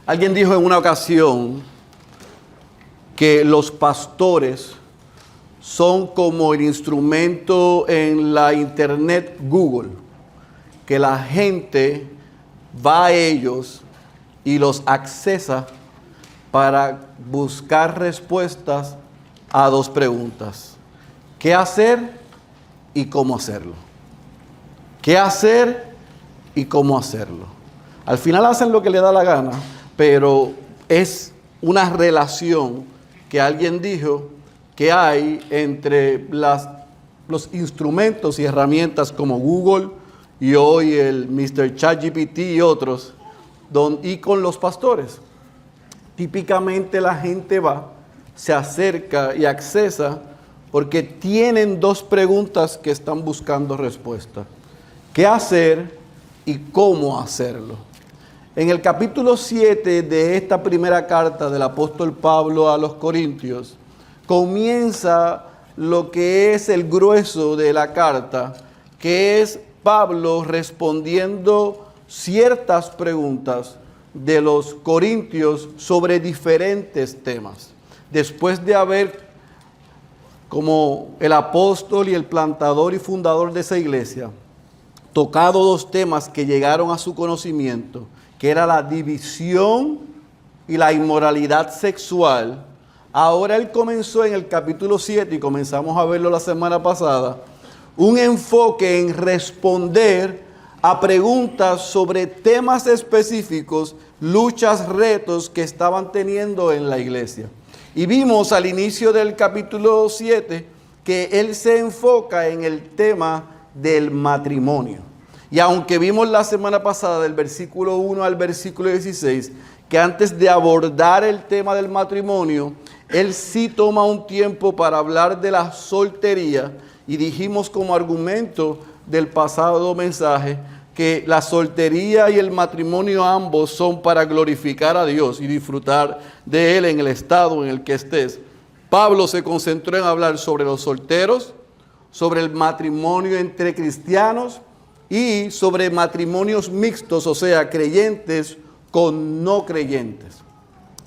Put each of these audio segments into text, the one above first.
Alguien dijo en una ocasión que los pastores son como el instrumento en la internet Google, que la gente va a ellos y los accesa para buscar respuestas a dos preguntas: ¿qué hacer y cómo hacerlo? ¿Qué hacer y cómo hacerlo? Al final hacen lo que les da la gana, pero es una relación que alguien dijo que hay entre los instrumentos y herramientas como Google y hoy el Mr. ChatGPT y otros, y con los pastores. Típicamente la gente va, se acerca y accesa porque tienen dos preguntas que están buscando respuesta: ¿qué hacer y cómo hacerlo? En el capítulo 7 de esta primera carta del apóstol Pablo a los Corintios, comienza lo que es el grueso de la carta, que es Pablo respondiendo ciertas preguntas de los corintios sobre diferentes temas. Después de haber, como el apóstol y el plantador y fundador de esa iglesia, tocado dos temas que llegaron a su conocimiento, que era la división y la inmoralidad sexual, ahora él comenzó en el capítulo 7, y comenzamos a verlo la semana pasada, un enfoque en responder a preguntas sobre temas específicos, luchas, retos que estaban teniendo en la iglesia. Y vimos al inicio del capítulo 7 que él se enfoca en el tema del matrimonio. Y aunque vimos la semana pasada del versículo 1 al versículo 16, que antes de abordar el tema del matrimonio, él sí toma un tiempo para hablar de la soltería, y dijimos como argumento del pasado mensaje que la soltería y el matrimonio ambos son para glorificar a Dios y disfrutar de Él en el estado en el que estés. Pablo se concentró en hablar sobre los solteros, sobre el matrimonio entre cristianos y sobre matrimonios mixtos, o sea, creyentes con no creyentes.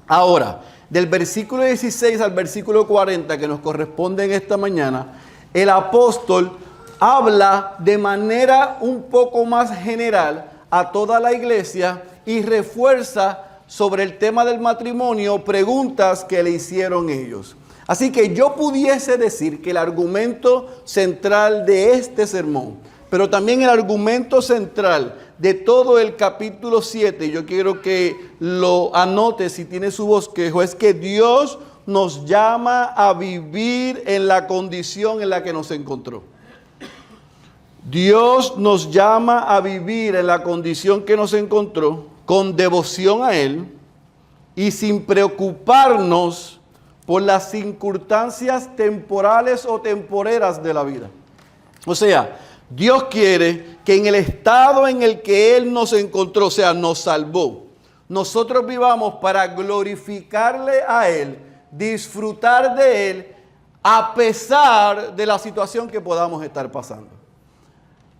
Ahora, del versículo 16 al versículo 40 que nos corresponde en esta mañana, el apóstol habla de manera un poco más general a toda la iglesia y refuerza sobre el tema del matrimonio preguntas que le hicieron ellos. Así que yo pudiese decir que el argumento central de este sermón, pero también el argumento central de todo el capítulo 7, yo quiero que lo anote si tiene su bosquejo, es que Dios nos llama a vivir en la condición en la que nos encontró. Dios nos llama a vivir en la condición que nos encontró, con devoción a Él y sin preocuparnos por las circunstancias temporales o temporeras de la vida. O sea, Dios quiere que en el estado en el que Él nos encontró, o sea, nos salvó, nosotros vivamos para glorificarle a Él, disfrutar de Él, a pesar de la situación que podamos estar pasando.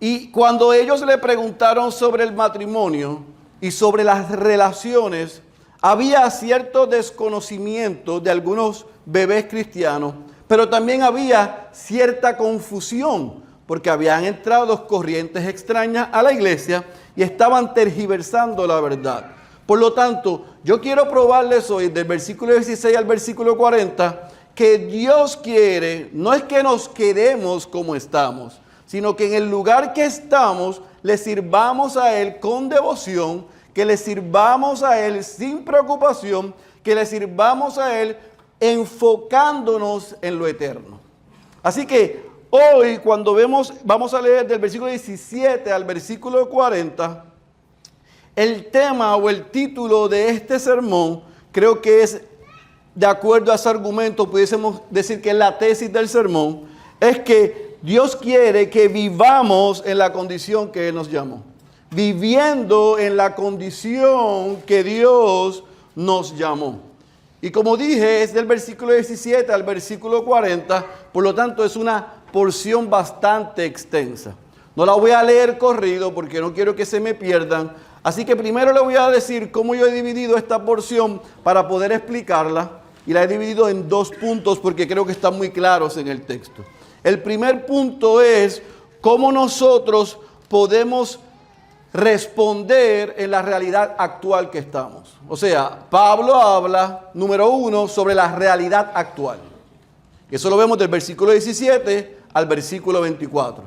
Y cuando ellos le preguntaron sobre el matrimonio y sobre las relaciones, había cierto desconocimiento de algunos bebés cristianos, pero también había cierta confusión, porque habían entrado dos corrientes extrañas a la iglesia y estaban tergiversando la verdad. Por lo tanto, yo quiero probarles hoy, del versículo 16 al versículo 40, que Dios quiere, no es que nos quedemos como estamos, sino que en el lugar que estamos le sirvamos a Él con devoción, que le sirvamos a Él sin preocupación, que le sirvamos a Él enfocándonos en lo eterno. Así que hoy, cuando vamos a leer del versículo 17 al versículo 40, el tema o el título de este sermón, creo que es, de acuerdo a ese argumento, pudiésemos decir que es la tesis del sermón, es que Dios quiere que vivamos en la condición que Él nos llamó. Viviendo en la condición que Dios nos llamó. Y como dije, es del versículo 17 al versículo 40, por lo tanto es una porción bastante extensa. No la voy a leer corrido porque no quiero que se me pierdan Así que primero le voy a decir cómo yo he dividido esta porción para poder explicarla. Y la he dividido en 2 puntos porque creo que están muy claros en el texto. El primer punto es cómo nosotros podemos responder en la realidad actual que estamos. O sea, Pablo habla, número 1, sobre la realidad actual. Eso lo vemos del versículo 17 al versículo 24.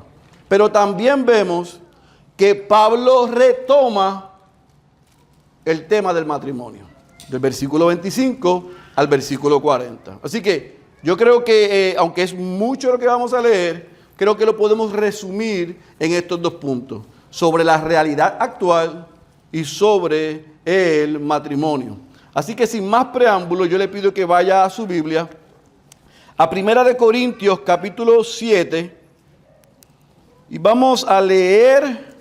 Pero también vemos que Pablo retoma el tema del matrimonio, del versículo 25 al versículo 40. Así que yo creo que, aunque es mucho lo que vamos a leer, creo que lo podemos resumir en estos 2 puntos, sobre la realidad actual y sobre el matrimonio. Así que sin más preámbulos, yo le pido que vaya a su Biblia, a 1 Corintios capítulo 7, y vamos a leer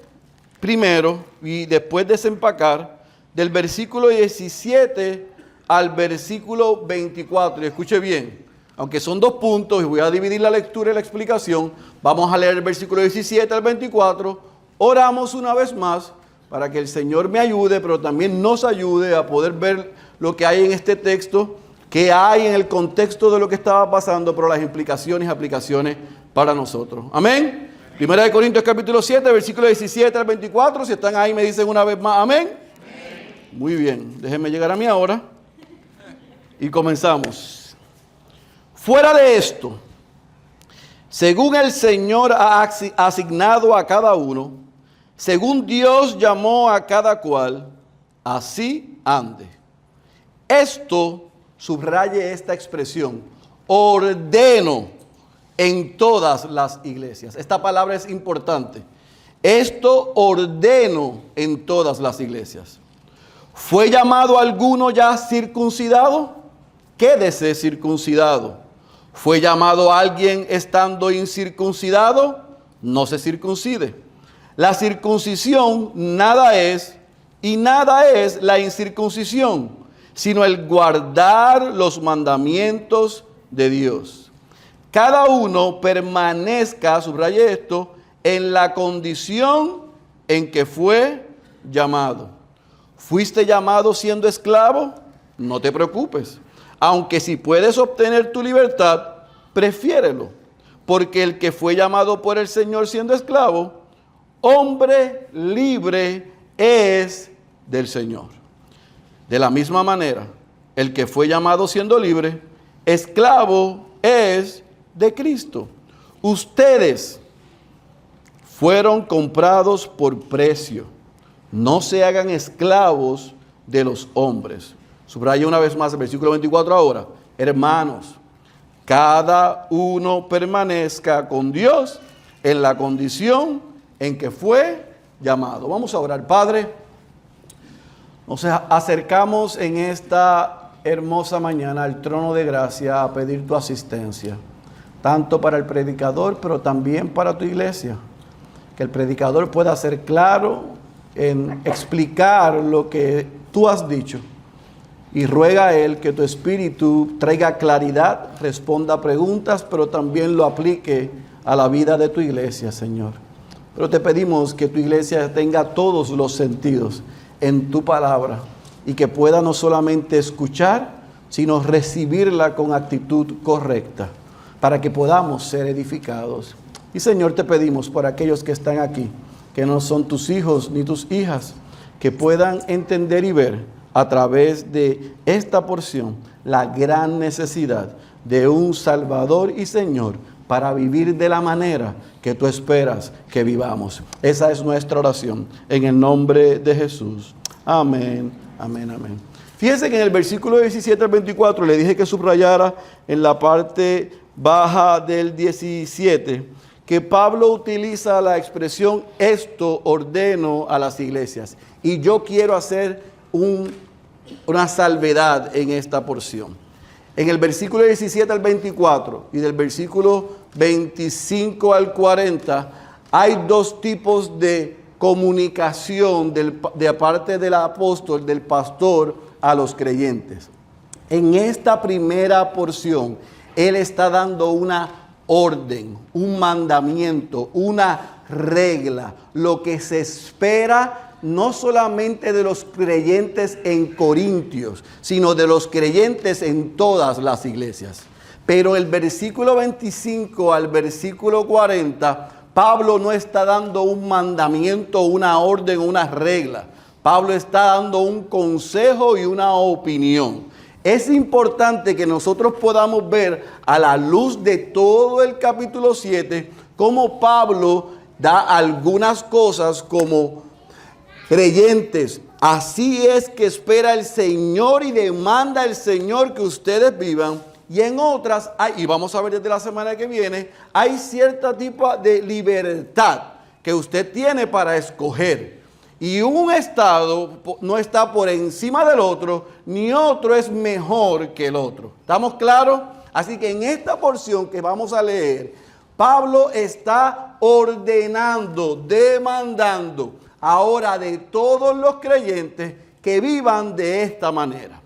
primero y después desempacar del versículo 17 al versículo 24. Y escuche bien, aunque son 2 puntos y voy a dividir la lectura y la explicación, vamos a leer el versículo 17 al 24. Oramos una vez más para que el Señor me ayude, pero también nos ayude a poder ver lo que hay en este texto, que hay en el contexto de lo que estaba pasando, pero las implicaciones y aplicaciones para nosotros. Amén. 1 Corintios capítulo 7, versículo 17 al 24. Si están ahí me dicen una vez más amén. Muy bien, déjenme llegar a mí ahora y comenzamos. Fuera de esto, según el Señor ha asignado a cada uno, según Dios llamó a cada cual, así ande. Esto, subraye esta expresión, ordeno en todas las iglesias. Esta palabra es importante. Esto ordeno en todas las iglesias. ¿Fue llamado alguno ya circuncidado? Quédese circuncidado. ¿Fue llamado alguien estando incircuncidado? No se circuncide. La circuncisión nada es, y nada es la incircuncisión, sino el guardar los mandamientos de Dios. Cada uno permanezca, subraye esto, en la condición en que fue llamado. ¿Fuiste llamado siendo esclavo? No te preocupes. Aunque si puedes obtener tu libertad, prefiérelo. Porque el que fue llamado por el Señor siendo esclavo, hombre libre es del Señor. De la misma manera, el que fue llamado siendo libre, esclavo es de Cristo. Ustedes fueron comprados por precio. No se hagan esclavos de los hombres. Subraya una vez más el versículo 24 ahora. Hermanos, cada uno permanezca con Dios en la condición en que fue llamado. Vamos a orar. Padre, nos acercamos en esta hermosa mañana al trono de gracia a pedir tu asistencia, tanto para el predicador, pero también para tu iglesia. Que el predicador pueda ser claro en explicar lo que tú has dicho. Y ruega a Él que tu Espíritu traiga claridad, responda preguntas, pero también lo aplique a la vida de tu iglesia, Señor. Pero te pedimos que tu iglesia tenga todos los sentidos en tu palabra y que pueda no solamente escuchar, sino recibirla con actitud correcta, para que podamos ser edificados. Y Señor, te pedimos por aquellos que están aquí, que no son tus hijos ni tus hijas, que puedan entender y ver a través de esta porción la gran necesidad de un Salvador y Señor para vivir de la manera que tú esperas que vivamos. Esa es nuestra oración en el nombre de Jesús. Amén, amén, amén. Fíjense que en el versículo 17 al 24 le dije que subrayara en la parte baja del 17 que Pablo utiliza la expresión esto ordeno a las iglesias. Y yo quiero hacer una salvedad en esta porción. En el versículo 17 al 24 y del versículo 25 al 40 hay 2 tipos de comunicación de parte del apóstol, del pastor a los creyentes. En esta primera porción, él está dando una orden, un mandamiento, una regla, lo que se espera no solamente de los creyentes en Corintios, sino de los creyentes en todas las iglesias. Pero el versículo 25 al versículo 40, Pablo no está dando un mandamiento, una orden, una regla. Pablo está dando un consejo y una opinión. Es importante que nosotros podamos ver a la luz de todo el capítulo 7 cómo Pablo da algunas cosas como creyentes. Así es que espera el Señor y demanda el Señor que ustedes vivan. Y en otras, y vamos a ver desde la semana que viene, hay cierto tipo de libertad que usted tiene para escoger. Y un estado no está por encima del otro, ni otro es mejor que el otro. ¿Estamos claros? Así que en esta porción que vamos a leer, Pablo está ordenando, demandando ahora de todos los creyentes que vivan de esta manera.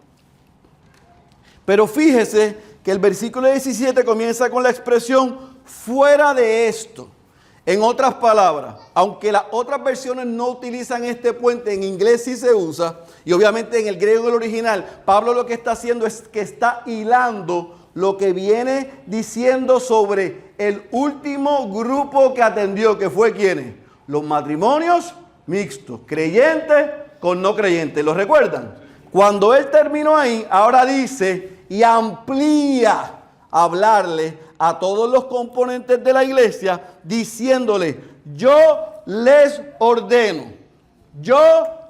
Pero fíjese que el versículo 17 comienza con la expresión fuera de esto. En otras palabras, aunque las otras versiones no utilizan este puente, en inglés sí se usa, y obviamente en el griego, en el original, Pablo lo que está haciendo es que está hilando lo que viene diciendo sobre el último grupo que atendió, que fue ¿quiénes? Los matrimonios mixtos, creyentes con no creyentes. ¿Lo recuerdan? Cuando él terminó ahí, ahora dice y amplía a hablarle a todos los componentes de la iglesia, diciéndole, yo les ordeno, yo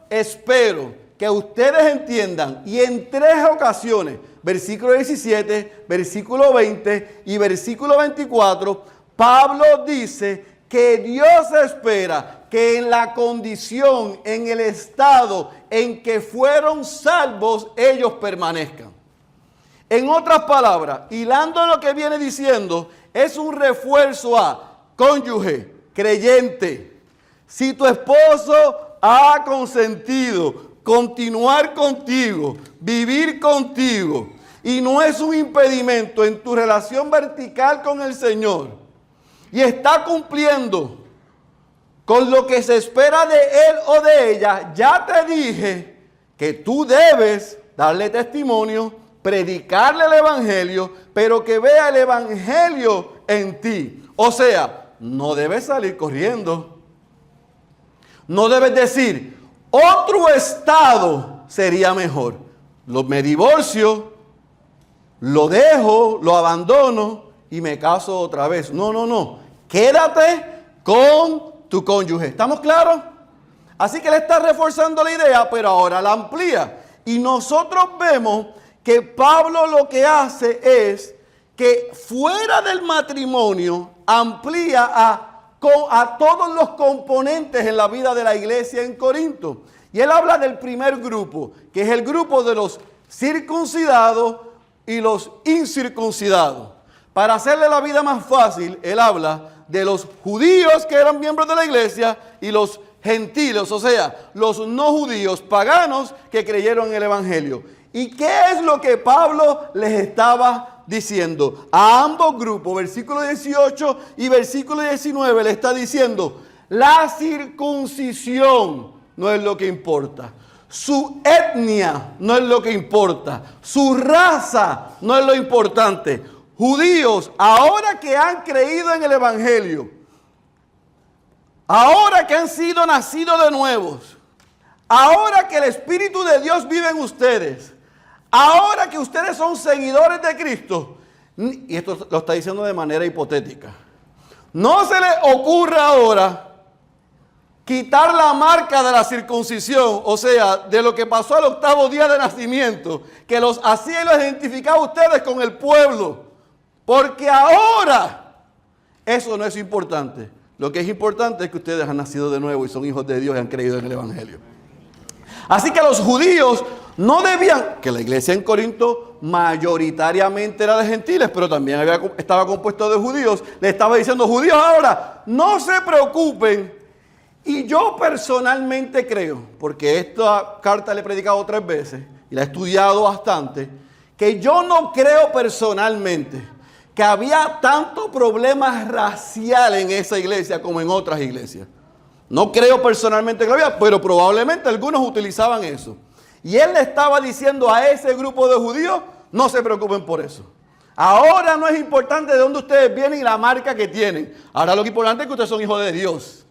espero que ustedes entiendan, y en 3 ocasiones, versículo 17, versículo 20 y versículo 24, Pablo dice que Dios espera que en la condición, en el estado en que fueron salvos, ellos permanezcan. En otras palabras, hilando lo que viene diciendo, es un refuerzo a cónyuge, creyente. Si tu esposo ha consentido continuar contigo, vivir contigo, y no es un impedimento en tu relación vertical con el Señor, y está cumpliendo con lo que se espera de él o de ella, ya te dije que tú debes darle testimonio, predicarle el evangelio, pero que vea el evangelio en ti. O sea, no debes salir corriendo. No debes decir, otro estado sería mejor. Me divorcio, lo dejo, lo abandono y me caso otra vez. No. Quédate con tu cónyuge. ¿Estamos claros? Así que le está reforzando la idea, pero ahora la amplía. Y nosotros vemos que Pablo lo que hace es que fuera del matrimonio amplía a todos los componentes en la vida de la iglesia en Corinto. Y él habla del primer grupo, que es el grupo de los circuncidados y los incircuncidados. Para hacerle la vida más fácil, él habla de los judíos que eran miembros de la iglesia y los gentiles, o sea, los no judíos paganos que creyeron en el evangelio. ¿Y qué es lo que Pablo les estaba diciendo? A ambos grupos, versículo 18 y versículo 19, le está diciendo, la circuncisión no es lo que importa. Su etnia no es lo que importa. Su raza no es lo importante. Judíos, ahora que han creído en el evangelio, ahora que han sido nacidos de nuevos, ahora que el Espíritu de Dios vive en ustedes, ahora que ustedes son seguidores de Cristo, y esto lo está diciendo de manera hipotética, no se les ocurra ahora quitar la marca de la circuncisión, o sea, de lo que pasó al 8º día de nacimiento, que los hacía y los identificaba a ustedes con el pueblo, porque ahora eso no es importante. Lo que es importante es que ustedes han nacido de nuevo y son hijos de Dios y han creído en el evangelio. Así que los judíos no debían, que la iglesia en Corinto mayoritariamente era de gentiles, pero también estaba compuesto de judíos. Le estaba diciendo, judíos ahora, no se preocupen. Y yo personalmente creo, porque esta carta la he predicado 3 veces y la he estudiado bastante, que yo no creo personalmente que había tanto problema racial en esa iglesia como en otras iglesias. No creo personalmente que lo había, pero probablemente algunos utilizaban eso. Y él le estaba diciendo a ese grupo de judíos, no se preocupen por eso. Ahora no es importante de dónde ustedes vienen y la marca que tienen. Ahora lo que es importante es que ustedes son hijos de Dios.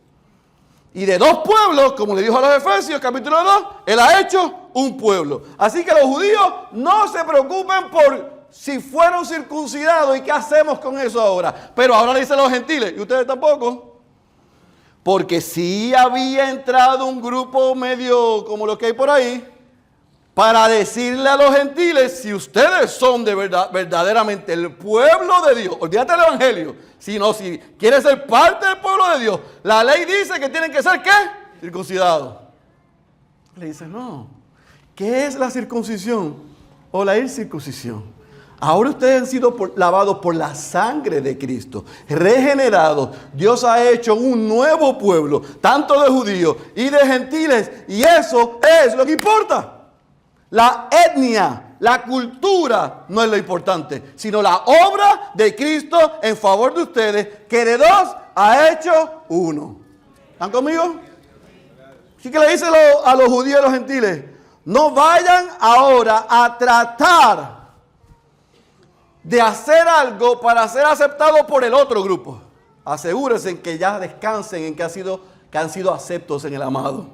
Y de dos pueblos, como le dijo a los Efesios, capítulo 2, Él ha hecho un pueblo. Así que los judíos no se preocupen por si fueron circuncidados y qué hacemos con eso ahora. Pero ahora le dicen a los gentiles, y ustedes tampoco. Porque sí había entrado un grupo medio como los que hay por ahí, para decirle a los gentiles, si ustedes son de verdad, verdaderamente el pueblo de Dios, olvídate del evangelio, sino si quieres ser parte del pueblo de Dios, la ley dice que tienen que ser, ¿qué? Circuncidados. Le dice, no, ¿qué es la circuncisión o la incircuncisión? Ahora ustedes han sido lavados por la sangre de Cristo, regenerados. Dios ha hecho un nuevo pueblo, tanto de judíos y de gentiles, y eso es lo que importa. La etnia, la cultura no es lo importante, sino la obra de Cristo en favor de ustedes, que de dos ha hecho uno. ¿Están conmigo? Así que le dice a los judíos y a los gentiles, no vayan ahora a tratar de hacer algo para ser aceptados por el otro grupo. Asegúrense en que ya descansen, en que han sido aceptos en el amado.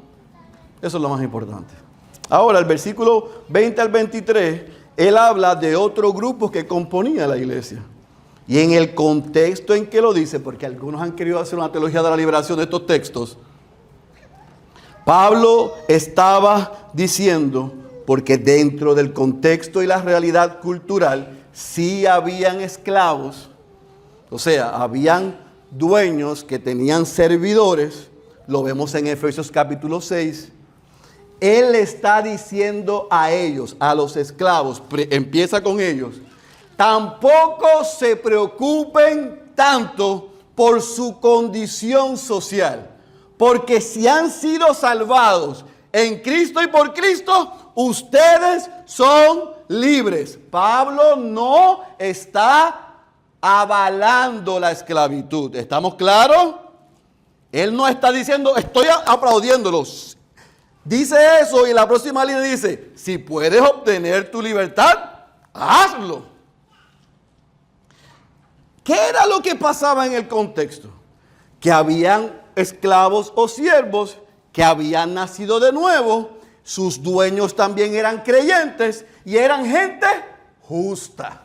Eso es lo más importante. Ahora, el versículo 20 al 23, él habla de otro grupo que componía la iglesia. Y en el contexto en que lo dice, porque algunos han querido hacer una teología de la liberación de estos textos, Pablo estaba diciendo, porque dentro del contexto y la realidad cultural, sí habían esclavos, o sea, habían dueños que tenían servidores, lo vemos en Efesios capítulo 6, Él está diciendo a ellos, a los esclavos, empieza con ellos, tampoco se preocupen tanto por su condición social, porque si han sido salvados en Cristo y por Cristo, ustedes son libres. Pablo no está avalando la esclavitud. ¿Estamos claros? Él no está diciendo, estoy aplaudiéndolos. Dice eso y la próxima línea dice, si puedes obtener tu libertad, hazlo. ¿Qué era lo que pasaba en el contexto? Que habían esclavos o siervos que habían nacido de nuevo, sus dueños también eran creyentes y eran gente justa.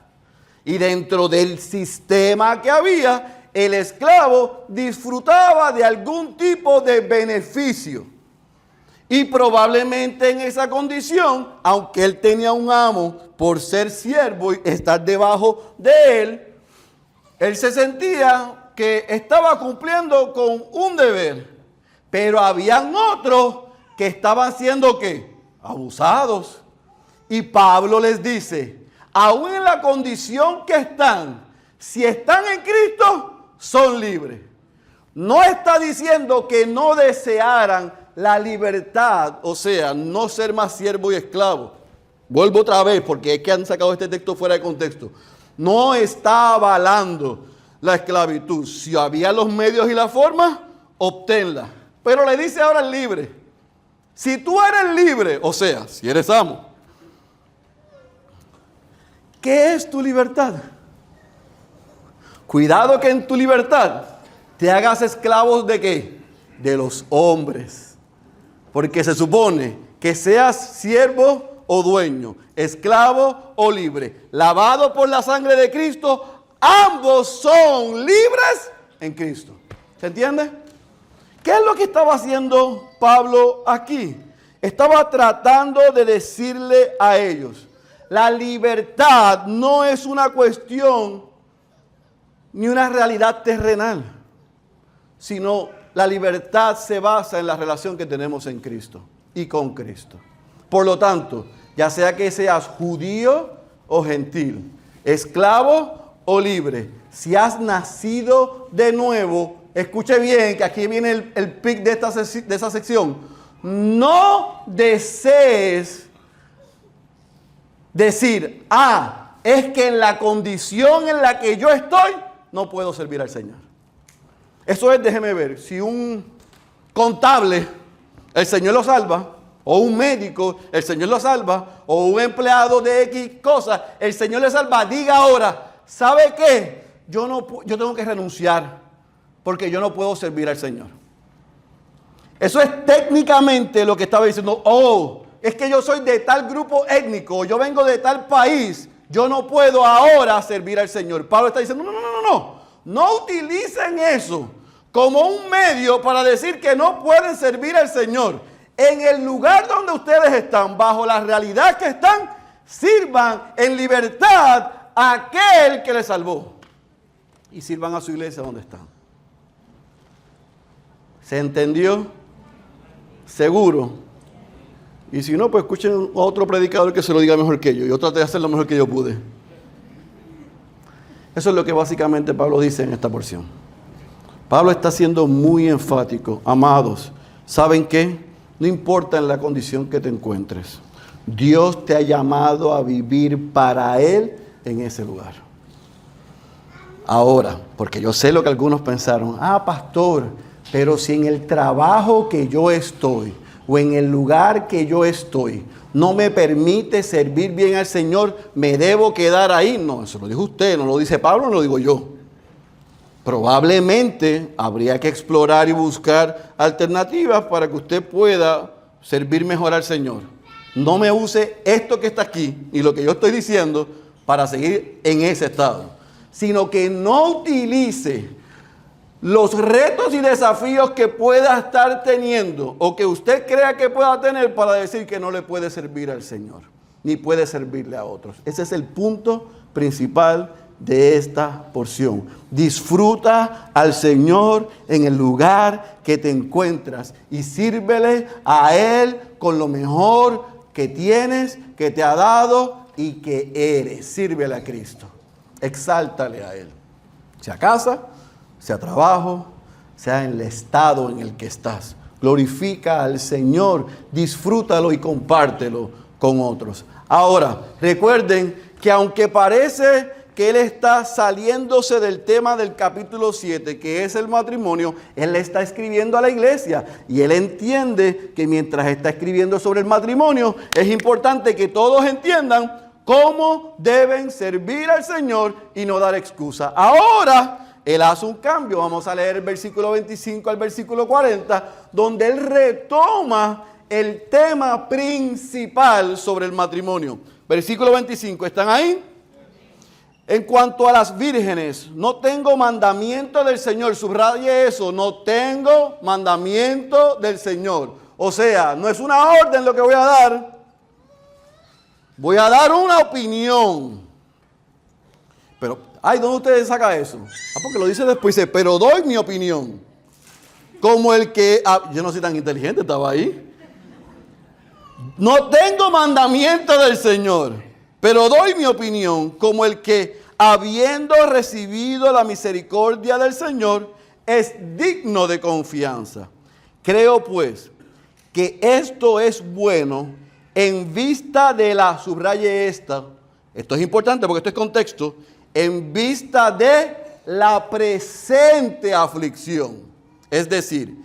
Y dentro del sistema que había, el esclavo disfrutaba de algún tipo de beneficio. Y probablemente en esa condición, aunque él tenía un amo por ser siervo y estar debajo de él se sentía que estaba cumpliendo con un deber. Pero habían otros que estaban siendo ¿qué? Abusados. Y Pablo les dice, aún en la condición que están, si están en Cristo, son libres. No está diciendo que no desearan la libertad, o sea, no ser más siervo y esclavo. Vuelvo otra vez porque es que han sacado este texto fuera de contexto. No está avalando la esclavitud. Si había los medios y la forma, obténla. Pero le dice ahora al libre, si tú eres libre, o sea, si eres amo, ¿qué es tu libertad? Cuidado que en tu libertad te hagas esclavos de ¿qué? De los hombres. Porque se supone que seas siervo o dueño, esclavo o libre, lavado por la sangre de Cristo, ambos son libres en Cristo. ¿Se entiende? ¿Qué es lo que estaba haciendo Pablo aquí? Estaba tratando de decirle a ellos, la libertad no es una cuestión ni una realidad terrenal, sino la libertad se basa en la relación que tenemos en Cristo y con Cristo. Por lo tanto, ya sea que seas judío o gentil, esclavo o libre, si has nacido de nuevo, escuche bien que aquí viene el pic de esa sección, no desees decir, es que en la condición en la que yo estoy, no puedo servir al Señor. Eso es, déjeme ver, si un contable, el Señor lo salva. O un médico, el Señor lo salva. O un empleado de X cosas, el Señor le salva. Diga ahora, ¿sabe qué? Yo tengo que renunciar porque yo no puedo servir al Señor. Eso es técnicamente lo que estaba diciendo. Oh, es que yo soy de tal grupo étnico, yo vengo de tal país, yo no puedo ahora servir al Señor. Pablo está diciendo, no utilicen eso como un medio para decir que no pueden servir al Señor. En el lugar donde ustedes están, bajo la realidad que están, sirvan en libertad a aquel que les salvó. Y sirvan a su iglesia donde están. ¿Se entendió? Seguro. Y si no, pues escuchen a otro predicador que se lo diga mejor que yo. Yo traté de hacer lo mejor que yo pude. Eso es lo que básicamente Pablo dice en esta porción. Pablo está siendo muy enfático. Amados, ¿saben qué? No importa en la condición que te encuentres. Dios te ha llamado a vivir para Él en ese lugar. Ahora, porque yo sé lo que algunos pensaron. Pastor, pero si en el trabajo que yo estoy o en el lugar que yo estoy no me permite servir bien al Señor, ¿me debo quedar ahí? No, eso lo dijo usted, no lo dice Pablo, no lo digo yo. Probablemente habría que explorar y buscar alternativas para que usted pueda servir mejor al Señor. No me use esto que está aquí y lo que yo estoy diciendo para seguir en ese estado, sino que no utilice los retos y desafíos que pueda estar teniendo o que usted crea que pueda tener para decir que no le puede servir al Señor, ni puede servirle a otros. Ese es el punto principal de esta porción. Disfruta al Señor en el lugar que te encuentras y sírvele a Él con lo mejor que tienes, que te ha dado y que eres. Sírvele a Cristo. Exáltale a Él. Sea casa, sea trabajo, sea en el estado en el que estás. Glorifica al Señor, disfrútalo y compártelo con otros. Ahora, recuerden que aunque parece que él está saliéndose del tema del capítulo 7, que es el matrimonio, él le está escribiendo a la iglesia y él entiende que mientras está escribiendo sobre el matrimonio, es importante que todos entiendan cómo deben servir al Señor y no dar excusa. Ahora, él hace un cambio. Vamos a leer el versículo 25 al versículo 40, donde él retoma el tema principal sobre el matrimonio. Versículo 25, ¿están ahí? En cuanto a las vírgenes, no tengo mandamiento del Señor. Subraye eso, no tengo mandamiento del Señor. O sea, no es una orden lo que voy a dar. Voy a dar una opinión. Pero, ¿dónde ustedes sacan eso? Porque lo dice después, dice, pero doy mi opinión. Como el que, yo no soy tan inteligente, estaba ahí. No tengo mandamiento del Señor, pero doy mi opinión como el que, habiendo recibido la misericordia del Señor, es digno de confianza. Creo pues que esto es bueno en vista de la, subraye esta, esto es importante porque esto es contexto, en vista de la presente aflicción. Es decir,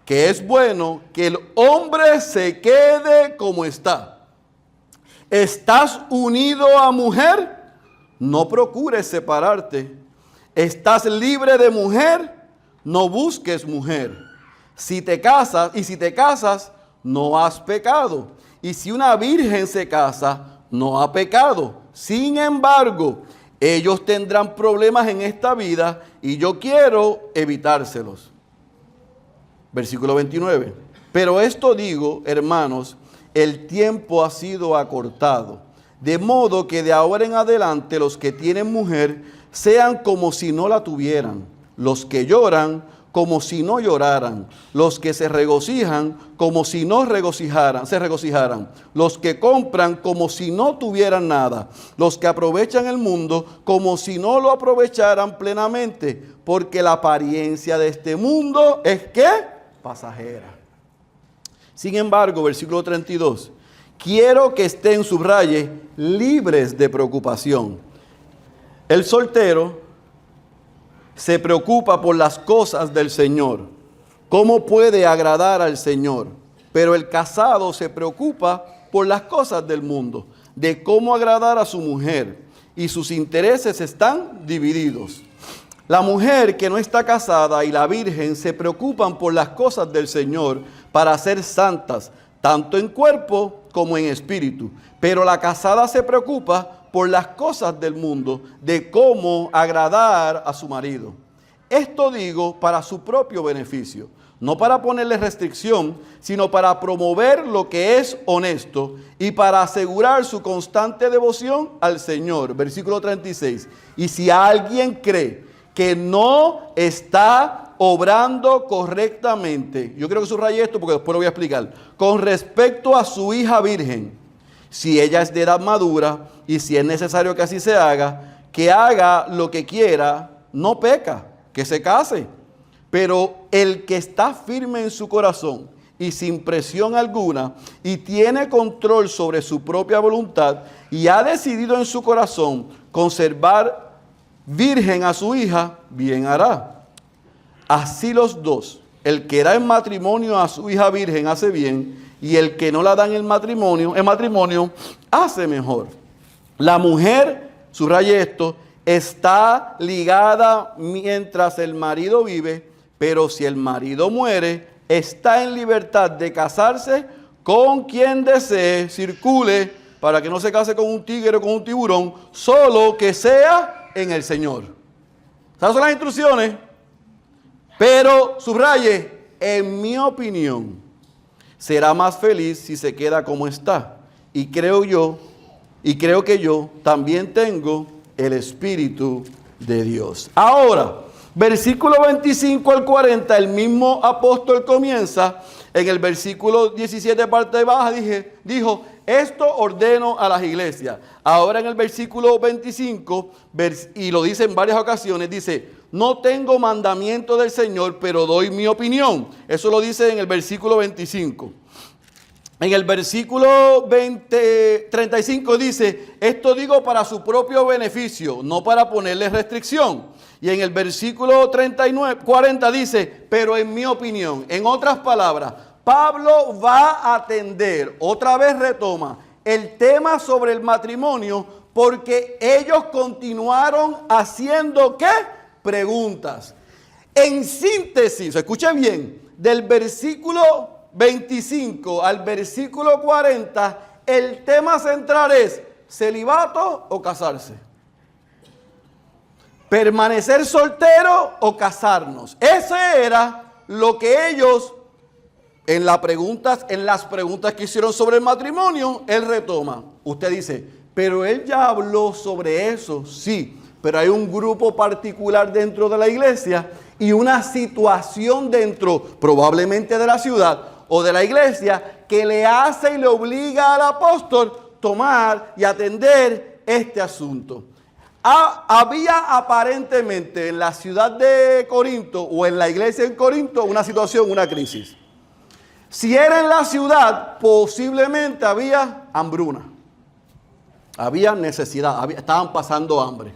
que es bueno que el hombre se quede como está. ¿Estás unido a mujer? No procures separarte. ¿Estás libre de mujer? No busques mujer. Si te casas, no has pecado. Y si una virgen se casa, no ha pecado. Sin embargo, ellos tendrán problemas en esta vida y yo quiero evitárselos. Versículo 29. Pero esto digo, hermanos, el tiempo ha sido acortado, de modo que de ahora en adelante los que tienen mujer sean como si no la tuvieran, los que lloran como si no lloraran, los que se regocijan como si no se regocijaran, los que compran como si no tuvieran nada, los que aprovechan el mundo como si no lo aprovecharan plenamente, porque la apariencia de este mundo es ¿qué? Pasajera. Sin embargo, versículo 32, quiero que estén, subraye, libres de preocupación. El soltero se preocupa por las cosas del Señor, cómo puede agradar al Señor. Pero el casado se preocupa por las cosas del mundo, de cómo agradar a su mujer, y sus intereses están divididos. La mujer que no está casada y la virgen se preocupan por las cosas del Señor para ser santas, tanto en cuerpo como en espíritu. Pero la casada se preocupa por las cosas del mundo, de cómo agradar a su marido. Esto digo para su propio beneficio, no para ponerle restricción, sino para promover lo que es honesto y para asegurar su constante devoción al Señor. Versículo 36. Y si alguien cree que no está obrando correctamente, yo creo que subraye esto porque después lo voy a explicar, con respecto a su hija virgen, si ella es de edad madura y si es necesario que así se haga, que haga lo que quiera, no peca, que se case. Pero el que está firme en su corazón y sin presión alguna y tiene control sobre su propia voluntad y ha decidido en su corazón conservar virgen a su hija, bien hará. Así los dos, el que da en matrimonio a su hija virgen hace bien, y el que no la da en matrimonio hace mejor. La mujer, subraye esto, está ligada mientras el marido vive, pero si el marido muere, está en libertad de casarse con quien desee, circule, para que no se case con un tigre o con un tiburón, solo que sea en el Señor. Esas son las instrucciones, pero subraye, en mi opinión, será más feliz si se queda como está. Y creo que yo también tengo el Espíritu de Dios. Ahora, versículo 25 al 40, el mismo apóstol comienza, en el versículo 17 parte baja, dijo, esto ordeno a las iglesias. Ahora en el versículo 25, y lo dice en varias ocasiones, dice, no tengo mandamiento del Señor, pero doy mi opinión. Eso lo dice en el versículo 25. En el versículo 35 dice, esto digo para su propio beneficio, no para ponerle restricción. Y en el versículo 40 dice, pero en mi opinión, en otras palabras, Pablo va a atender, otra vez retoma, el tema sobre el matrimonio, porque ellos continuaron haciendo, ¿qué? Preguntas. En síntesis, escuche bien, del versículo 25 al versículo 40, el tema central es celibato o casarse. Permanecer soltero o casarnos. Ese era lo que ellos, en las preguntas que hicieron sobre el matrimonio, él retoma. Usted dice, pero él ya habló sobre eso, sí, pero hay un grupo particular dentro de la iglesia y una situación dentro, probablemente de la ciudad o de la iglesia, que le hace y le obliga al apóstol tomar y atender este asunto. Había aparentemente en la ciudad de Corinto o en la iglesia en Corinto una situación, una crisis. Si era en la ciudad, posiblemente había hambruna, había necesidad, estaban pasando hambre.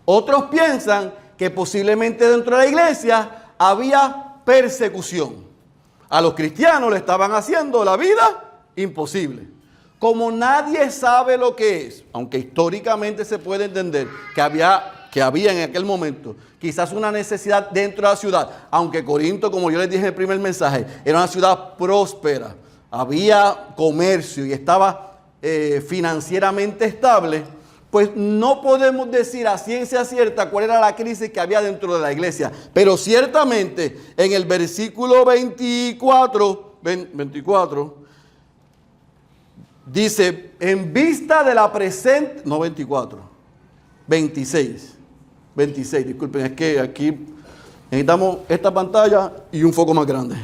Otros piensan que posiblemente dentro de la iglesia había persecución. A los cristianos le estaban haciendo la vida imposible. Como nadie sabe lo que es, aunque históricamente se puede entender que había en aquel momento quizás una necesidad dentro de la ciudad, aunque Corinto, como yo les dije en el primer mensaje, era una ciudad próspera, había comercio y estaba financieramente estable, pues no podemos decir a ciencia cierta cuál era la crisis que había dentro de la iglesia. Pero ciertamente en el versículo 24 dice, en vista de la presente, no 24, 26, disculpen, es que aquí necesitamos esta pantalla y un foco más grande.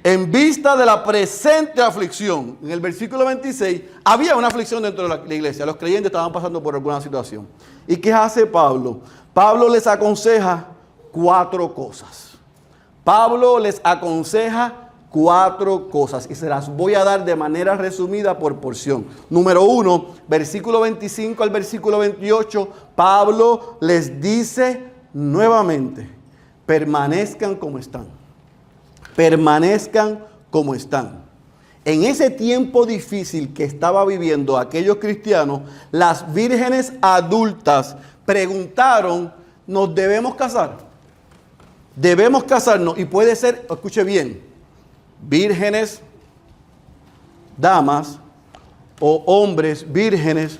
En vista de la presente aflicción, en el versículo 26, había una aflicción dentro de la iglesia. Los creyentes estaban pasando por alguna situación. ¿Y qué hace Pablo? Pablo les aconseja 4 cosas. Pablo les aconseja 4 cosas y se las voy a dar de manera resumida por porción. Número 1, versículo 25 al versículo 28, Pablo les dice nuevamente, permanezcan como están. permanezcan como están. En ese tiempo difícil que estaba viviendo aquellos cristianos, las vírgenes adultas preguntaron, ¿nos debemos casar? Debemos casarnos. Y puede ser, escuche bien, vírgenes, damas o hombres vírgenes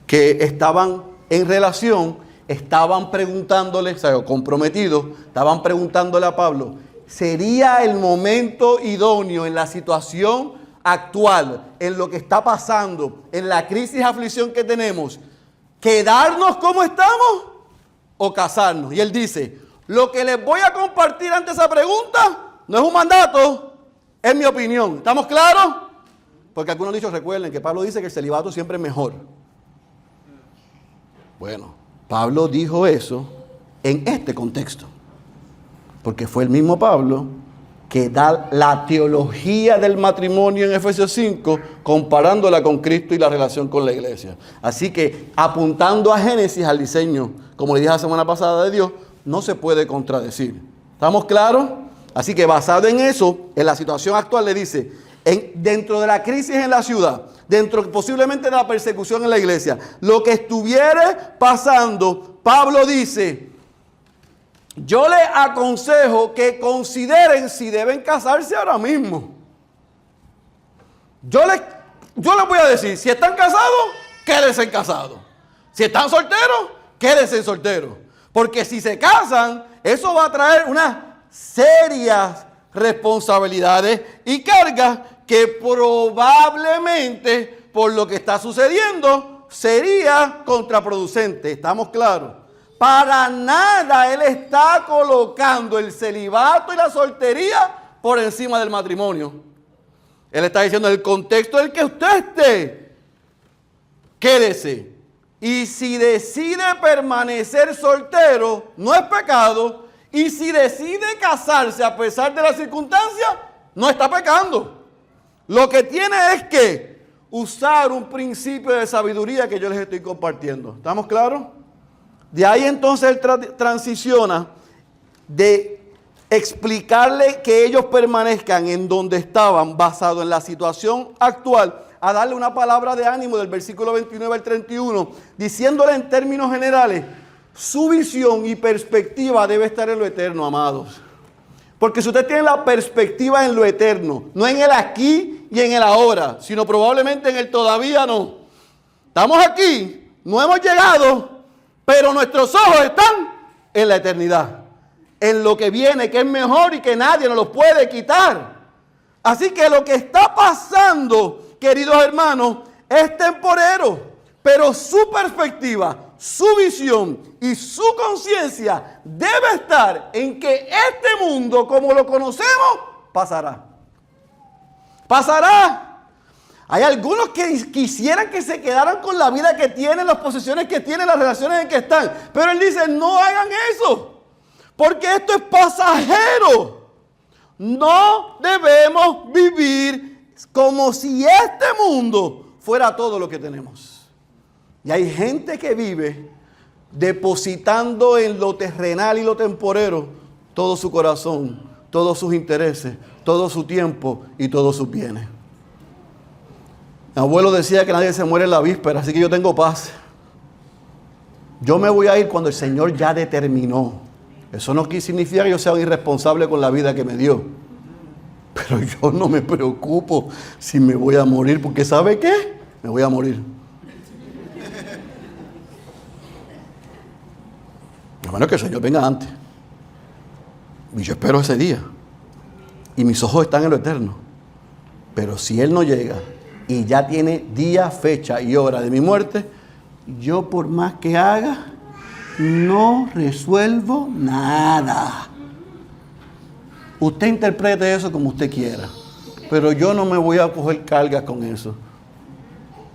que estaban en relación, estaban preguntándole, o sea, comprometidos, estaban preguntándole a Pablo, ¿sería el momento idóneo en la situación actual, en lo que está pasando, en la crisis y aflicción que tenemos, quedarnos como estamos o casarnos? Y él dice, lo que les voy a compartir ante esa pregunta no es un mandato, es mi opinión. ¿Estamos claros? Porque algunos dichos recuerden que Pablo dice que el celibato siempre es mejor. Bueno, Pablo dijo eso en este contexto, porque fue el mismo Pablo que da la teología del matrimonio en Efesios 5, comparándola con Cristo y la relación con la iglesia. Así que apuntando a Génesis, al diseño, como le dije la semana pasada, de Dios, no se puede contradecir. ¿Estamos claros? Así que basado en eso, en la situación actual le dice, dentro de la crisis en la ciudad, dentro posiblemente de la persecución en la iglesia, lo que estuviere pasando, Pablo dice, yo les aconsejo que consideren si deben casarse ahora mismo. Yo les voy a decir, si están casados, quédense casados. Si están solteros, quédense solteros. Porque si se casan, eso va a traer unas serias responsabilidades y cargas que probablemente, por lo que está sucediendo, sería contraproducente. ¿Estamos claros? Para nada él está colocando el celibato y la soltería por encima del matrimonio. Él está diciendo, en el contexto en el que usted esté, quédese. Y si decide permanecer soltero, no es pecado. Y si decide casarse a pesar de las circunstancias, no está pecando. Lo que tiene es que usar un principio de sabiduría que yo les estoy compartiendo. ¿Estamos claros? De ahí entonces él transiciona de explicarle que ellos permanezcan en donde estaban, basado en la situación actual, a darle una palabra de ánimo del versículo 29 al 31, diciéndole en términos generales, su visión y perspectiva debe estar en lo eterno, amados. Porque si usted tiene la perspectiva en lo eterno, no en el aquí y en el ahora, sino probablemente en el todavía no. Estamos aquí, no hemos llegado, pero nuestros ojos están en la eternidad, en lo que viene, que es mejor y que nadie nos lo puede quitar. Así que lo que está pasando, queridos hermanos, es temporero, pero su perspectiva, su visión y su conciencia debe estar en que este mundo, como lo conocemos, pasará. Pasará. Hay algunos que quisieran que se quedaran con la vida que tienen, las posesiones que tienen, las relaciones en que están. Pero él dice, no hagan eso, porque esto es pasajero. No debemos vivir como si este mundo fuera todo lo que tenemos. Y hay gente que vive depositando en lo terrenal y lo temporero todo su corazón, todos sus intereses, todo su tiempo y todos sus bienes. Mi abuelo decía que nadie se muere en la víspera, así que yo tengo paz. Yo me voy a ir cuando el Señor ya determinó. Eso no significa que yo sea un irresponsable con la vida que me dio. Pero yo no me preocupo si me voy a morir, porque ¿sabe qué? Me voy a morir. A menos que el Señor venga antes. Y yo espero ese día. Y mis ojos están en lo eterno. Pero si Él no llega y ya tiene día, fecha y hora de mi muerte, yo por más que haga, no resuelvo nada. Usted interprete eso como usted quiera, pero yo no me voy a coger cargas con eso.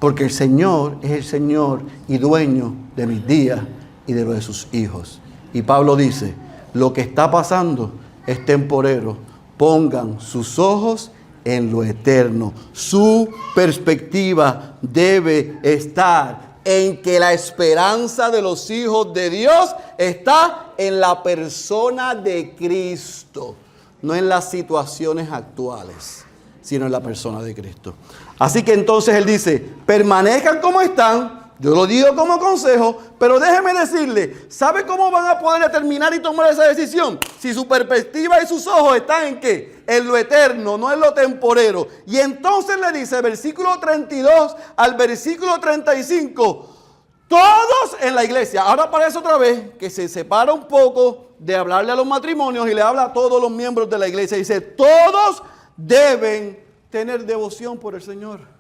Porque el Señor es el Señor y dueño de mis días y de los de sus hijos. Y Pablo dice, lo que está pasando es temporero. Pongan sus ojos en lo eterno. Su perspectiva debe estar en que la esperanza de los hijos de Dios está en la persona de Cristo. no en las situaciones actuales, sino en la persona de Cristo. Así que entonces él dice, permanezcan como están. Yo lo digo como consejo, pero déjeme decirle, ¿sabe cómo van a poder determinar y tomar esa decisión? Si su perspectiva y sus ojos están en ¿qué? En lo eterno, no en lo temporero. Y entonces le dice, versículo 32 al versículo 35, todos en la iglesia. Ahora aparece otra vez que se separa un poco de hablarle a los matrimonios y le habla a todos los miembros de la iglesia. Dice, todos deben tener devoción por el Señor.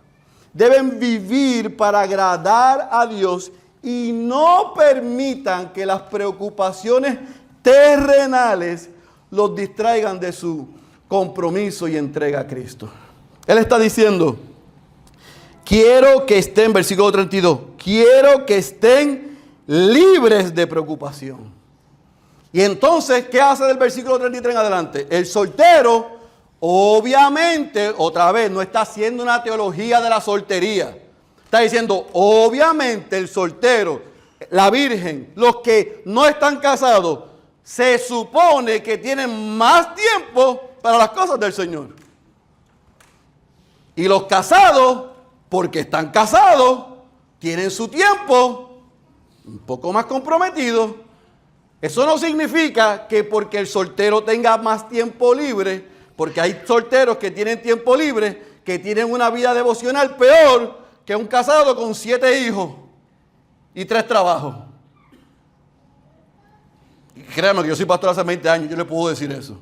Deben vivir para agradar a Dios y no permitan que las preocupaciones terrenales los distraigan de su compromiso y entrega a Cristo. Él está diciendo, quiero que estén, versículo 32, quiero que estén libres de preocupación. Y entonces, ¿qué hace del versículo 33 en adelante? El soltero, obviamente, otra vez, no está haciendo una teología de la soltería. Está diciendo, obviamente, el soltero, la virgen, los que no están casados, se supone que tienen más tiempo para las cosas del Señor. Y los casados, porque están casados, tienen su tiempo un poco más comprometido. Eso no significa que porque el soltero tenga más tiempo libre, porque hay solteros que tienen tiempo libre, que tienen una vida devocional peor que un casado con 7 hijos y 3 trabajos. Y créanme que yo soy pastor hace 20 años, yo le puedo decir eso.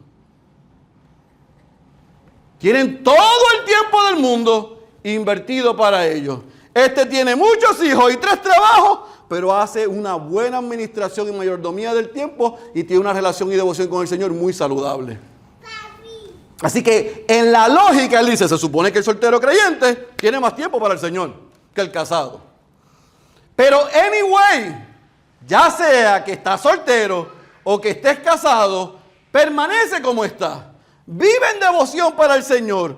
Tienen todo el tiempo del mundo invertido para ellos. Este tiene muchos hijos y 3 trabajos, pero hace una buena administración y mayordomía del tiempo y tiene una relación y devoción con el Señor muy saludable. Así que en la lógica él dice, se supone que el soltero creyente tiene más tiempo para el Señor que el casado. Pero anyway, ya sea que estás soltero o que estés casado, permanece como está. Vive en devoción para el Señor.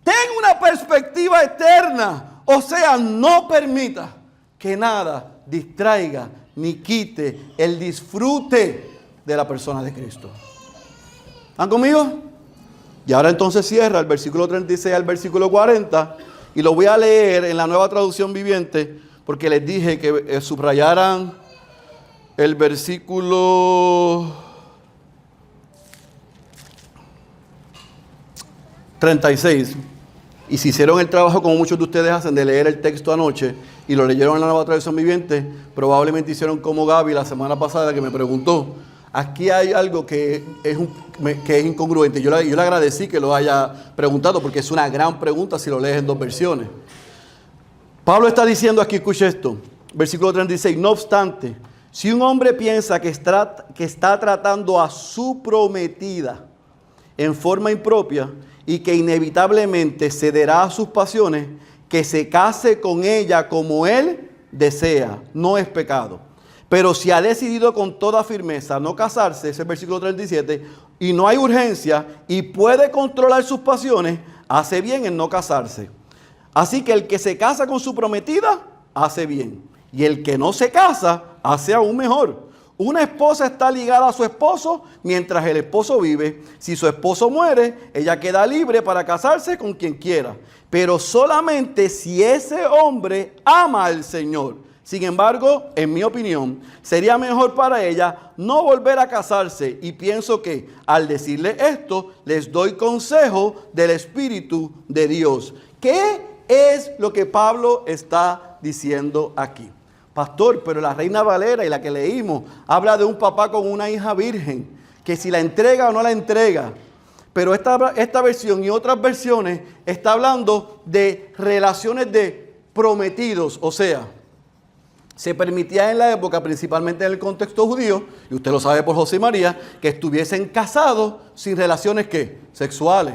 Ten una perspectiva eterna. O sea, no permita que nada distraiga ni quite el disfrute de la persona de Cristo. ¿Están conmigo? Y ahora entonces cierra el versículo 36 al versículo 40 y lo voy a leer en la Nueva Traducción Viviente porque les dije que subrayaran el versículo 36. Y si hicieron el trabajo como muchos de ustedes hacen de leer el texto anoche y lo leyeron en la Nueva Traducción Viviente, probablemente hicieron como Gaby la semana pasada que me preguntó. Aquí hay algo que es incongruente. Yo le agradecí que lo haya preguntado porque es una gran pregunta si lo lees en 2 versiones. Pablo está diciendo aquí, escuche esto, versículo 36, no obstante, si un hombre piensa que está tratando a su prometida en forma impropia y que inevitablemente cederá a sus pasiones, que se case con ella como él desea, no es pecado. Pero si ha decidido con toda firmeza no casarse, ese es el versículo 37, y no hay urgencia y puede controlar sus pasiones, hace bien en no casarse. Así que el que se casa con su prometida, hace bien. Y el que no se casa, hace aún mejor. Una esposa está ligada a su esposo mientras el esposo vive. Si su esposo muere, ella queda libre para casarse con quien quiera. Pero solamente si ese hombre ama al Señor. Sin embargo, en mi opinión, sería mejor para ella no volver a casarse y pienso que al decirle esto, les doy consejo del Espíritu de Dios. ¿Qué es lo que Pablo está diciendo aquí? Pastor, pero la Reina Valera y la que leímos habla de un papá con una hija virgen, que si la entrega o no la entrega. Pero esta versión y otras versiones está hablando de relaciones de prometidos, o sea, se permitía en la época, principalmente en el contexto judío, y usted lo sabe por José y María, que estuviesen casados sin relaciones ¿qué? Sexuales.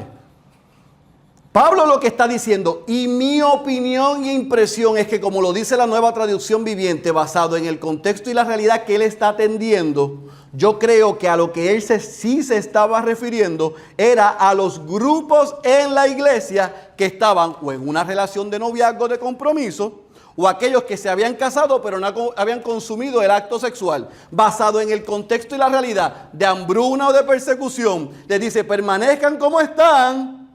Pablo lo que está diciendo, y mi opinión e impresión es que como lo dice la Nueva Traducción Viviente, basado en el contexto y la realidad que él está atendiendo, yo creo que a lo que él sí se estaba refiriendo era a los grupos en la iglesia que estaban o en una relación de noviazgo de compromiso, o aquellos que se habían casado pero no habían consumido el acto sexual, basado en el contexto y la realidad de hambruna o de persecución, les dice, permanezcan como están,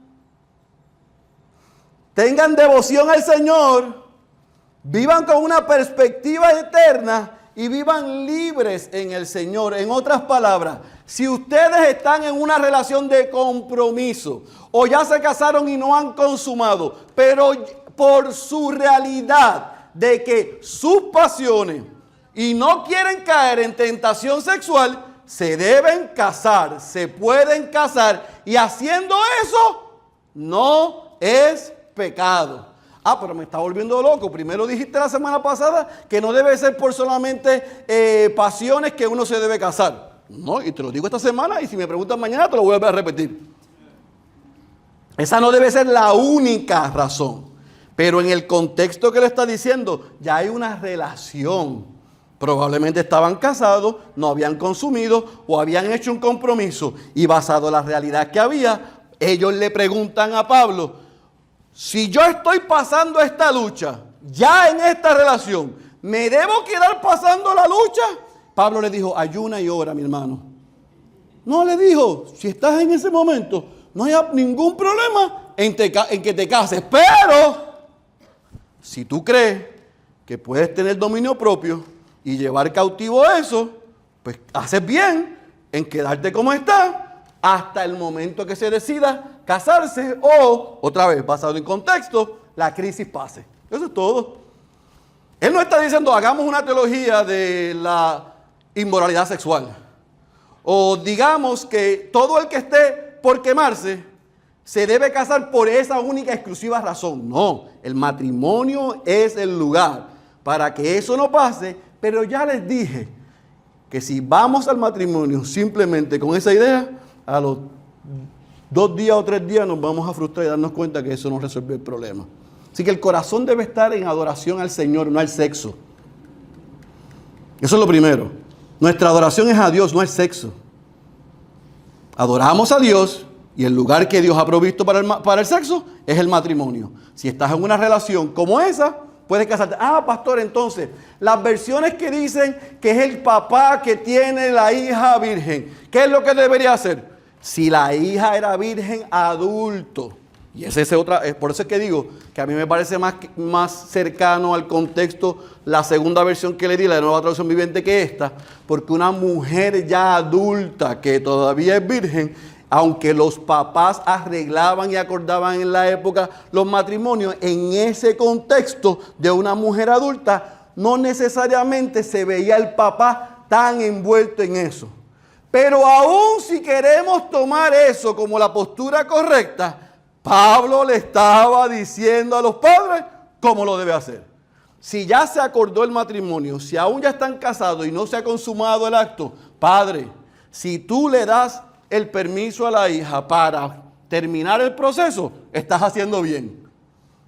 tengan devoción al Señor, vivan con una perspectiva eterna y vivan libres en el Señor. En otras palabras, si ustedes están en una relación de compromiso o ya se casaron y no han consumado, pero por su realidad de que sus pasiones y no quieren caer en tentación sexual, se deben casar, se pueden casar, y haciendo eso no es pecado. Pero me está volviendo loco. Primero dijiste la semana pasada que no debe ser por solamente pasiones que uno se debe casar. No, y te lo digo esta semana, y si me preguntan mañana te lo voy a repetir. Esa no debe ser la única razón. Pero en el contexto que le está diciendo, ya hay una relación. Probablemente estaban casados, no habían consumido o habían hecho un compromiso. Y basado en la realidad que había, ellos le preguntan a Pablo, si yo estoy pasando esta lucha, ya en esta relación, ¿me debo quedar pasando la lucha? Pablo le dijo, ayuna y ora, mi hermano. No, le dijo, si estás en ese momento, no hay ningún problema en que te cases. Pero, si tú crees que puedes tener dominio propio y llevar cautivo eso, pues haces bien en quedarte como estás hasta el momento que se decida casarse o, otra vez, basado en contexto, la crisis pase. Eso es todo. Él no está diciendo, hagamos una teología de la inmoralidad sexual. O digamos que todo el que esté por quemarse se debe casar por esa única exclusiva razón. No, el matrimonio es el lugar para que eso no pase, pero ya les dije que si vamos al matrimonio simplemente con esa idea, a los 2 días o 3 días nos vamos a frustrar y darnos cuenta que eso no resuelve el problema. Así que el corazón debe estar en adoración al Señor, no al sexo. Eso es lo primero. Nuestra adoración es a Dios, no al sexo. Adoramos a Dios y el lugar que Dios ha provisto para el sexo es el matrimonio. Si estás en una relación como esa, puedes casarte. Pastor, entonces, las versiones que dicen que es el papá que tiene la hija virgen, ¿qué es lo que debería hacer? Si la hija era virgen, adulto. Y ese es por eso es que digo que a mí me parece más cercano al contexto la segunda versión que le di, la Nueva Traducción Viviente, que esta, porque una mujer ya adulta que todavía es virgen, aunque los papás arreglaban y acordaban en la época los matrimonios, en ese contexto de una mujer adulta, no necesariamente se veía el papá tan envuelto en eso. Pero aún si queremos tomar eso como la postura correcta, Pablo le estaba diciendo a los padres cómo lo debe hacer. Si ya se acordó el matrimonio, si aún ya están casados y no se ha consumado el acto, padre, si tú le das el permiso a la hija para terminar el proceso, estás haciendo bien.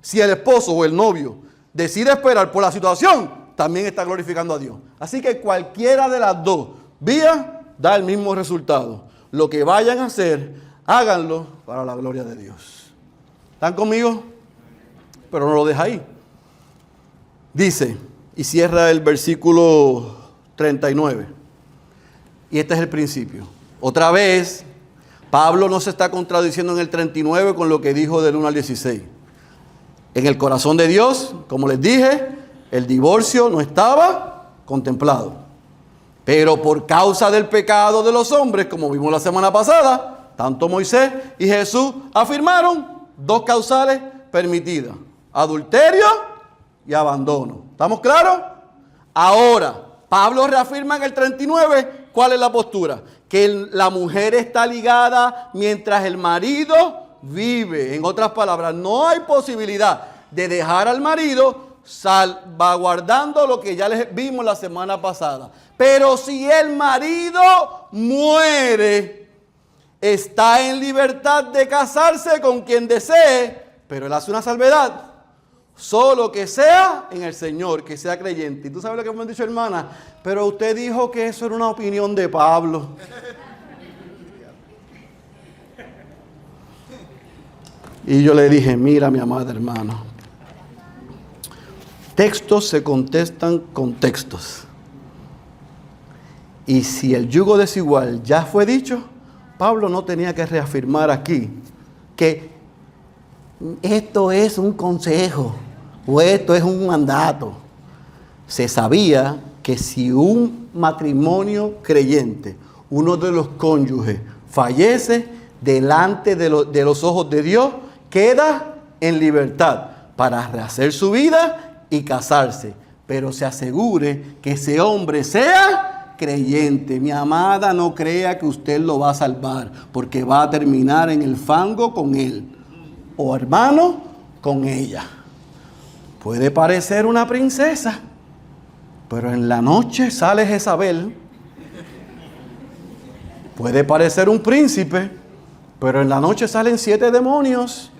Si el esposo o el novio decide esperar por la situación, también está glorificando a Dios. Así que cualquiera de las dos vías da el mismo resultado. Lo que vayan a hacer, háganlo para la gloria de Dios. ¿Están conmigo? Pero no lo deja ahí. Dice, y cierra el versículo 39. Y este es el principio. Otra vez, Pablo no se está contradiciendo en el 39 con lo que dijo del 1 al 16. En el corazón de Dios, como les dije, el divorcio no estaba contemplado. Pero por causa del pecado de los hombres, como vimos la semana pasada, tanto Moisés y Jesús afirmaron 2 causales permitidas: adulterio y abandono. ¿Estamos claros? Ahora, Pablo reafirma en el 39 cuál es la postura. Que la mujer está ligada mientras el marido vive. En otras palabras, no hay posibilidad de dejar al marido salvaguardando lo que ya les vimos la semana pasada. Pero si el marido muere, está en libertad de casarse con quien desee, pero él hace una salvedad. Solo que sea en el Señor, que sea creyente. Y tú sabes lo que me han dicho, hermana, pero usted dijo que eso era una opinión de Pablo. Y yo le dije, mira, mi amada hermana, Textos se contestan con textos. Y si el yugo desigual ya fue dicho, Pablo no tenía que reafirmar aquí que esto es un consejo o esto es un mandato. Se sabía que si un matrimonio creyente, uno de los cónyuges, fallece delante de los ojos de Dios, queda en libertad para rehacer su vida y casarse. Pero se asegure que ese hombre sea creyente. Mi amada, no crea que usted lo va a salvar, porque va a terminar en el fango con él. O hermano, con ella. Puede parecer una princesa, pero en la noche sale Jezabel. Puede parecer un príncipe, pero en la noche salen 7 demonios.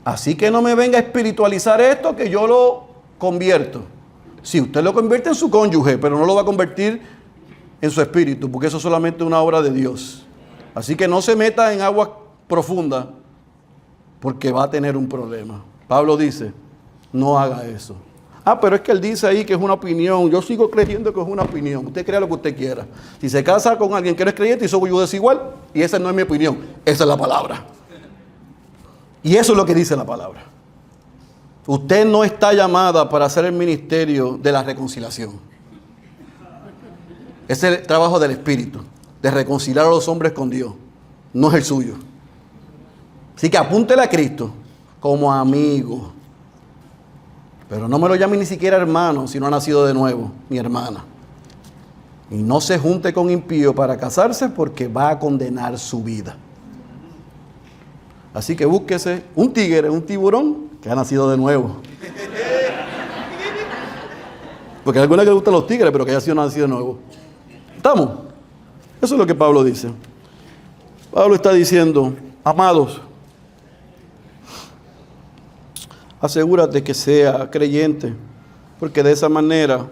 Así que no me venga a espiritualizar esto, que yo lo convierto. Sí, usted lo convierte en su cónyuge, pero no lo va a convertir en su espíritu, porque eso es solamente una obra de Dios. Así que no se meta en aguas profundas, porque va a tener un problema. Pablo dice, no haga eso. Pero es que él dice ahí que es una opinión. Yo sigo creyendo que es una opinión. Usted crea lo que usted quiera. Si se casa con alguien que no es creyente y soy yo desigual, y esa no es mi opinión, esa es la palabra. Y eso es lo que dice la palabra. Usted no está llamada para hacer el ministerio de la reconciliación. Ese es el trabajo del Espíritu, de reconciliar a los hombres con Dios. No es el suyo. Así que apúntele a Cristo como amigo. Pero no me lo llame ni siquiera hermano si no ha nacido de nuevo, mi hermana. Y no se junte con impío para casarse, porque va a condenar su vida. Así que búsquese un tigre, un tiburón que ha nacido de nuevo. Porque a algunos les gustan los tigres, pero que haya sido nacido de nuevo. ¿Estamos? Eso es lo que Pablo dice. Pablo está diciendo, amados, asegúrate que sea creyente, porque de esa manera,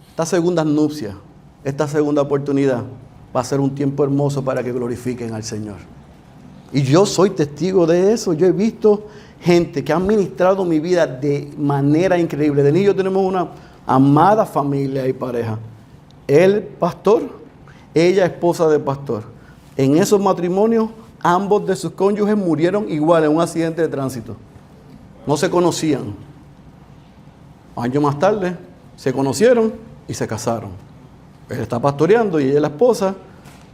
esta segunda nupcia, esta segunda oportunidad, va a ser un tiempo hermoso para que glorifiquen al Señor. Y yo soy testigo de eso. Yo he visto gente que ha ministrado mi vida de manera increíble. De niño tenemos una amada familia y pareja. Él, pastor, ella, esposa de pastor. En esos matrimonios, ambos de sus cónyuges murieron igual en un accidente de tránsito. No se conocían. Años más tarde se conocieron y se casaron. Él está pastoreando y ella es la esposa.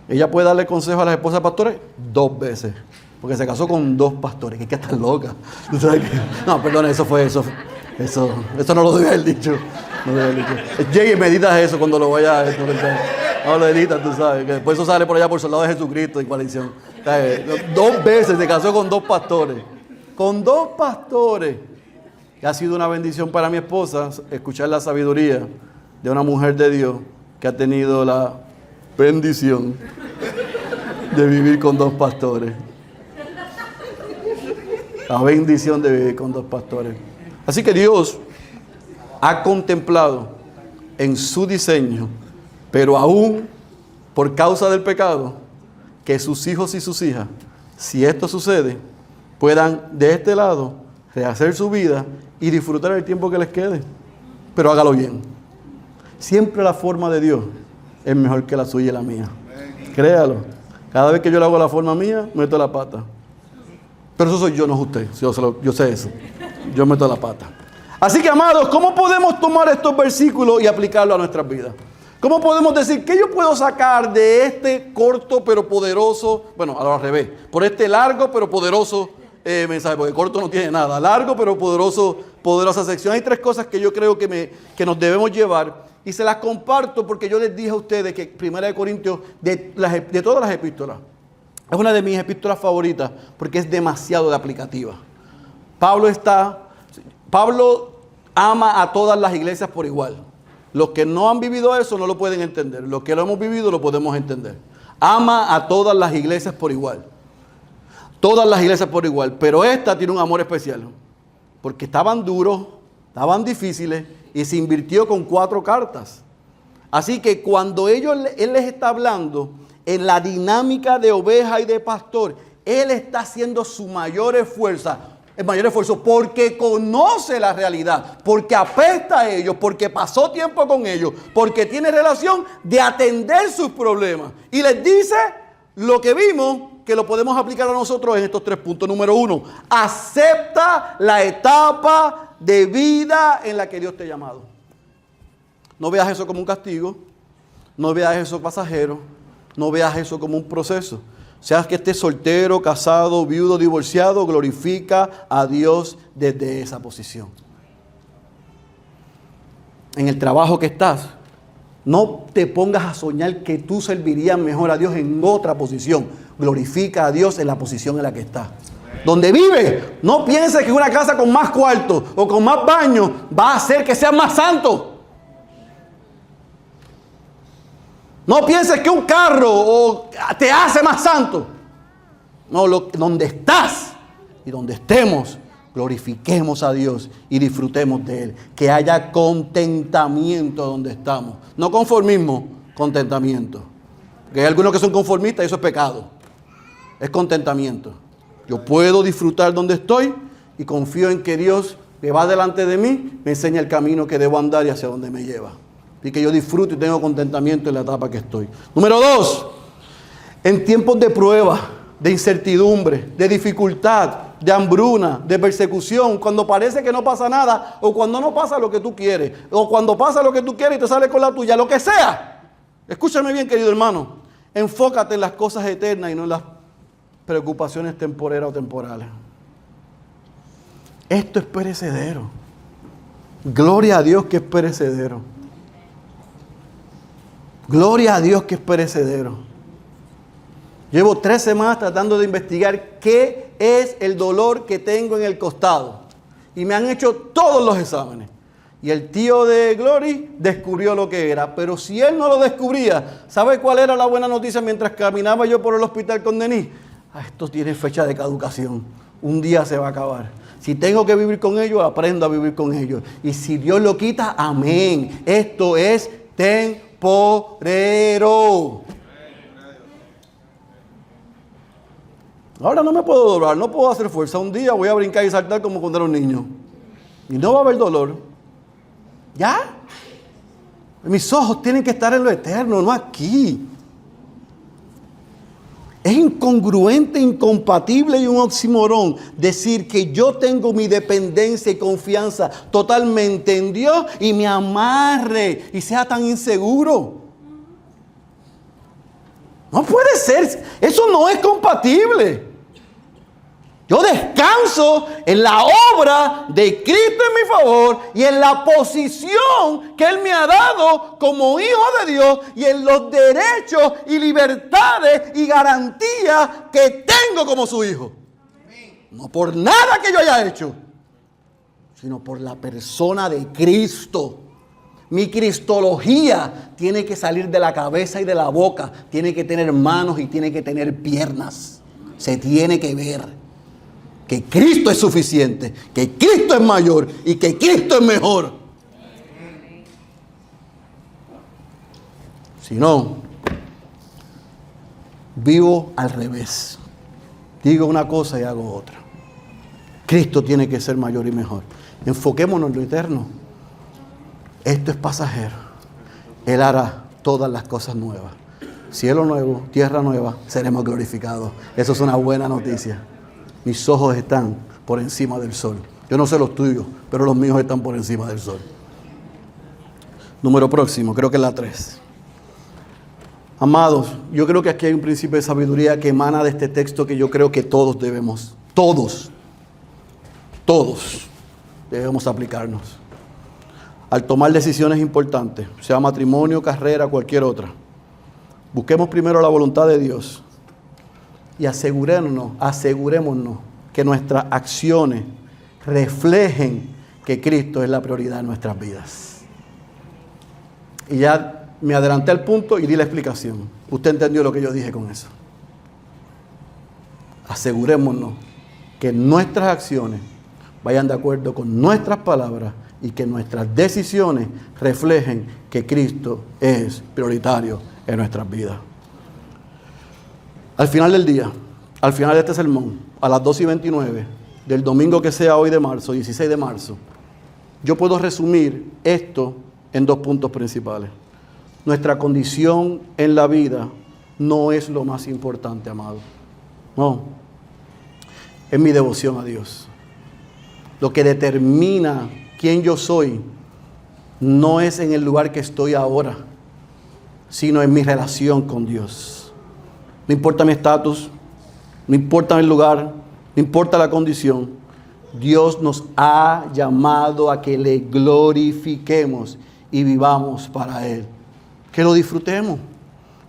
Ella puede darle consejo a las esposas de pastores 2 veces. Porque se casó con 2 pastores. Que está loca. No, perdón, eso no lo debe haber dicho. No debe haber dicho. Llegue y meditas eso cuando lo vaya a no lo editas, tú sabes. Que después eso sale por allá por Soldado de Jesucristo y coalición. 2 veces se casó con 2 pastores. Con 2 pastores. Que ha sido una bendición para mi esposa escuchar la sabiduría de una mujer de Dios que ha tenido la bendición de vivir con 2 pastores. La bendición de vivir con 2 pastores. Así que Dios ha contemplado en su diseño, pero aún por causa del pecado, que sus hijos y sus hijas, si esto sucede, puedan de este lado rehacer su vida y disfrutar el tiempo que les quede. Pero hágalo bien. Siempre la forma de Dios es mejor que la suya y la mía. Créalo. Cada vez que yo le hago la forma mía, meto la pata. Pero eso soy yo, no es usted. Yo sé eso. Yo meto la pata. Así que, amados, ¿cómo podemos tomar estos versículos y aplicarlos a nuestras vidas? ¿Cómo podemos decir qué yo puedo sacar de este corto pero poderoso, bueno, al revés, por este largo pero poderoso mensaje? Porque corto no tiene nada. Largo pero poderosa sección. Hay 3 cosas que yo creo que nos debemos llevar. Y se las comparto porque yo les dije a ustedes que 1 Corintios, de todas las epístolas, es una de mis epístolas favoritas porque es demasiado aplicativa. Pablo ama a todas las iglesias por igual. Los que no han vivido eso no lo pueden entender. Los que lo hemos vivido lo podemos entender. Ama a todas las iglesias por igual. Todas las iglesias por igual. Pero esta tiene un amor especial. Porque estaban duros, estaban difíciles y se invirtió con 4 cartas. Así que cuando él les está hablando en la dinámica de oveja y de pastor, él está haciendo su mayor esfuerzo. el mayor esfuerzo, porque conoce la realidad, porque apesta a ellos, porque pasó tiempo con ellos, porque tiene relación de atender sus problemas. Y les dice lo que vimos, que lo podemos aplicar a nosotros en estos 3 puntos. Número 1, acepta la etapa de vida en la que Dios te ha llamado. No veas eso como un castigo, no veas eso pasajero, no veas eso como un proceso. Seas que estés soltero, casado, viudo, divorciado, glorifica a Dios desde esa posición. En el trabajo que estás, no te pongas a soñar que tú servirías mejor a Dios en otra posición. Glorifica a Dios en la posición en la que estás. Donde vives, no pienses que una casa con más cuartos o con más baños va a hacer que seas más santo. No pienses que un carro te hace más santo. No, donde estás y donde estemos, glorifiquemos a Dios y disfrutemos de Él. Que haya contentamiento donde estamos. No conformismo, contentamiento. Porque hay algunos que son conformistas y eso es pecado. Es contentamiento. Yo puedo disfrutar donde estoy y confío en que Dios, que va delante de mí, me enseña el camino que debo andar y hacia donde me lleva. Y que yo disfruto y tengo contentamiento en la etapa que estoy. Número 2, en tiempos de prueba, de incertidumbre, de dificultad, de hambruna, de persecución, cuando parece que no pasa nada, o cuando no pasa lo que tú quieres, o cuando pasa lo que tú quieres y te sale con la tuya, lo que sea. Escúchame bien, querido hermano. Enfócate en las cosas eternas y no en las preocupaciones temporeras o temporales. Esto es perecedero. Gloria a Dios que es perecedero. Gloria a Dios que es perecedero. Llevo 3 semanas tratando de investigar qué es el dolor que tengo en el costado. Y me han hecho todos los exámenes. Y el tío de Glory descubrió lo que era. Pero si él no lo descubría, ¿sabe cuál era la buena noticia mientras caminaba yo por el hospital con Denise? Esto tiene fecha de caducación. Un día se va a acabar. Si tengo que vivir con ellos, aprendo a vivir con ellos. Y si Dios lo quita, amén. Esto es temporero. Ahora no me puedo doblar, no puedo hacer fuerza. Un día voy a brincar y saltar como cuando era un niño. Y no va a haber dolor. ¿Ya? Mis ojos tienen que estar en lo eterno, no aquí. Es incongruente, incompatible y un oxímoron decir que yo tengo mi dependencia y confianza totalmente en Dios y me amarre y sea tan inseguro. No puede ser, eso no es compatible. Yo descanso en la obra de Cristo en mi favor y en la posición que Él me ha dado como hijo de Dios y en los derechos y libertades y garantías que tengo como su hijo. No por nada que yo haya hecho, sino por la persona de Cristo. Mi cristología tiene que salir de la cabeza y de la boca, tiene que tener manos y tiene que tener piernas. Se tiene que ver que Cristo es suficiente, que Cristo es mayor y que Cristo es mejor. Si no, vivo al revés. Digo una cosa y hago otra. Cristo tiene que ser mayor y mejor. Enfoquémonos en lo eterno. Esto es pasajero. Él hará todas las cosas nuevas. Cielo nuevo, tierra nueva, seremos glorificados. Eso es una buena noticia. Mis ojos están por encima del sol. Yo no sé los tuyos, pero los míos están por encima del sol. Número próximo, creo que es la 3. Amados, yo creo que aquí hay un principio de sabiduría que emana de este texto que yo creo que todos debemos aplicarnos. Al tomar decisiones importantes, sea matrimonio, carrera, cualquier otra, busquemos primero la voluntad de Dios. Y asegurémonos que nuestras acciones reflejen que Cristo es la prioridad de nuestras vidas. Y ya me adelanté al punto y di la explicación. Usted entendió lo que yo dije con eso. Asegurémonos que nuestras acciones vayan de acuerdo con nuestras palabras y que nuestras decisiones reflejen que Cristo es prioritario en nuestras vidas. Al final del día, al final de este sermón, a las 2:29, del domingo que sea hoy de marzo, 16 de marzo, yo puedo resumir esto en 2 puntos principales. Nuestra condición en la vida no es lo más importante, amado. No. Es mi devoción a Dios. Lo que determina quién yo soy no es en el lugar que estoy ahora, sino en mi relación con Dios. No importa mi estatus, no importa el lugar, no importa la condición. Dios nos ha llamado a que le glorifiquemos y vivamos para Él. Que lo disfrutemos,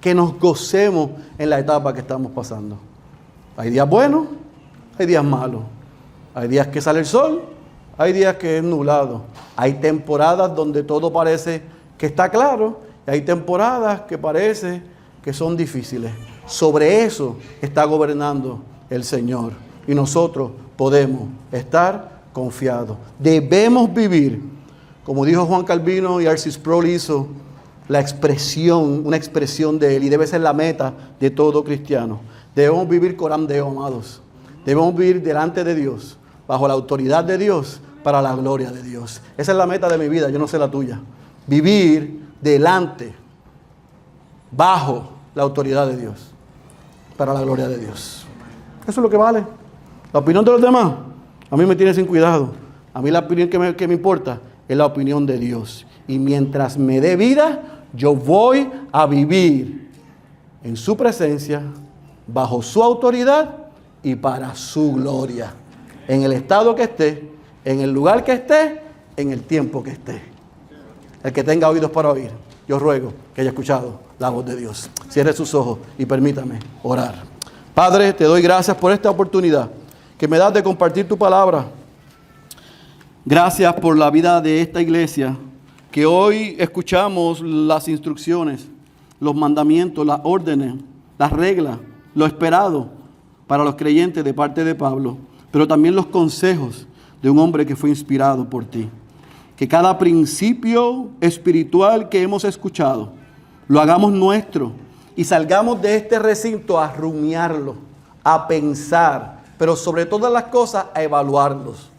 que nos gocemos en la etapa que estamos pasando. Hay días buenos, hay días malos. Hay días que sale el sol, hay días que es nublado. Hay temporadas donde todo parece que está claro y hay temporadas que parece que son difíciles. Sobre eso está gobernando el Señor y nosotros podemos estar confiados. Debemos vivir, como dijo Juan Calvino y R.C. Sproul hizo, una expresión de él, y debe ser la meta de todo cristiano. Debemos vivir coram Deo, amados. Debemos vivir delante de Dios, bajo la autoridad de Dios, para la gloria de Dios. Esa es la meta de mi vida, yo no sé la tuya. Vivir delante, bajo la autoridad de Dios, para la gloria de Dios. Eso es lo que vale. La opinión de los demás, a mí me tiene sin cuidado. A mí la opinión que me importa es la opinión de Dios. Y mientras me dé vida, yo voy a vivir en su presencia, bajo su autoridad y para su gloria. En el estado que esté, en el lugar que esté, en el tiempo que esté. El que tenga oídos para oír, yo ruego que haya escuchado la voz de Dios. Cierre sus ojos y permítame orar. Padre, te doy gracias por esta oportunidad que me das de compartir tu palabra. Gracias por la vida de esta iglesia, que hoy escuchamos las instrucciones, los mandamientos, las órdenes, las reglas, lo esperado para los creyentes de parte de Pablo, pero también los consejos de un hombre que fue inspirado por ti. Que cada principio espiritual que hemos escuchado lo hagamos nuestro y salgamos de este recinto a rumiarlo, a pensar, pero sobre todas las cosas a evaluarnos.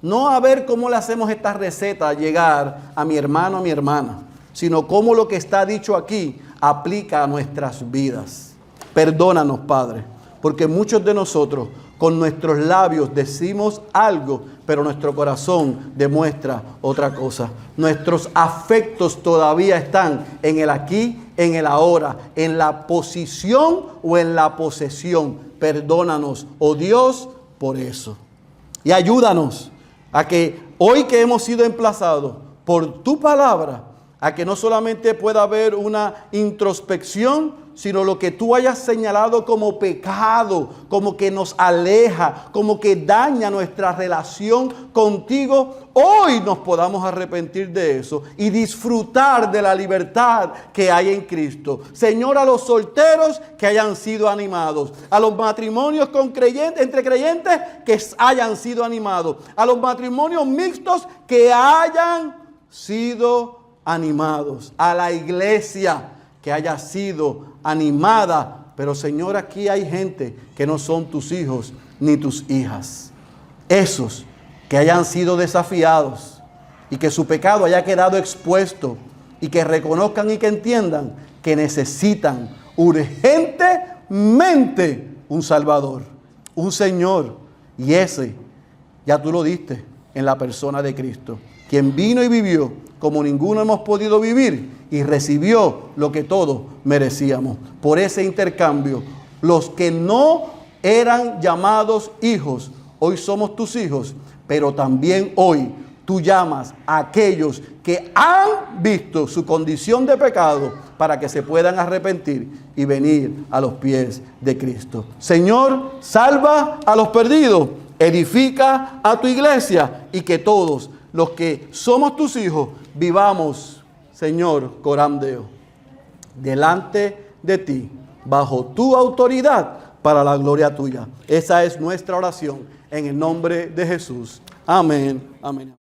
No a ver cómo le hacemos esta receta llegar a mi hermano, a mi hermana, sino cómo lo que está dicho aquí aplica a nuestras vidas. Perdónanos, Padre, porque muchos de nosotros con nuestros labios decimos algo, pero nuestro corazón demuestra otra cosa. Nuestros afectos todavía están en el aquí, en el ahora, en la posición o en la posesión. Perdónanos, oh Dios, por eso. Y ayúdanos a que hoy que hemos sido emplazados por tu palabra, a que no solamente pueda haber una introspección, sino lo que tú hayas señalado como pecado, como que nos aleja, como que daña nuestra relación contigo, hoy nos podamos arrepentir de eso y disfrutar de la libertad que hay en Cristo. Señor, a los solteros que hayan sido animados, a los matrimonios entre creyentes que hayan sido animados, a los matrimonios mixtos que hayan sido animados, a la iglesia que haya sido animada. Pero Señor, aquí hay gente que no son tus hijos ni tus hijas. Esos que hayan sido desafiados y que su pecado haya quedado expuesto y que reconozcan y que entiendan que necesitan urgentemente un Salvador, un Señor. Y ese ya tú lo diste en la persona de Cristo, quien vino y vivió como ninguno hemos podido vivir y recibió lo que todos merecíamos. Por ese intercambio, los que no eran llamados hijos, hoy somos tus hijos, pero también hoy tú llamas a aquellos que han visto su condición de pecado para que se puedan arrepentir y venir a los pies de Cristo. Señor, salva a los perdidos, edifica a tu iglesia y que todos los que somos tus hijos vivamos, Señor, coram Deo, delante de ti, bajo tu autoridad, para la gloria tuya. Esa es nuestra oración en el nombre de Jesús. Amén. Amén.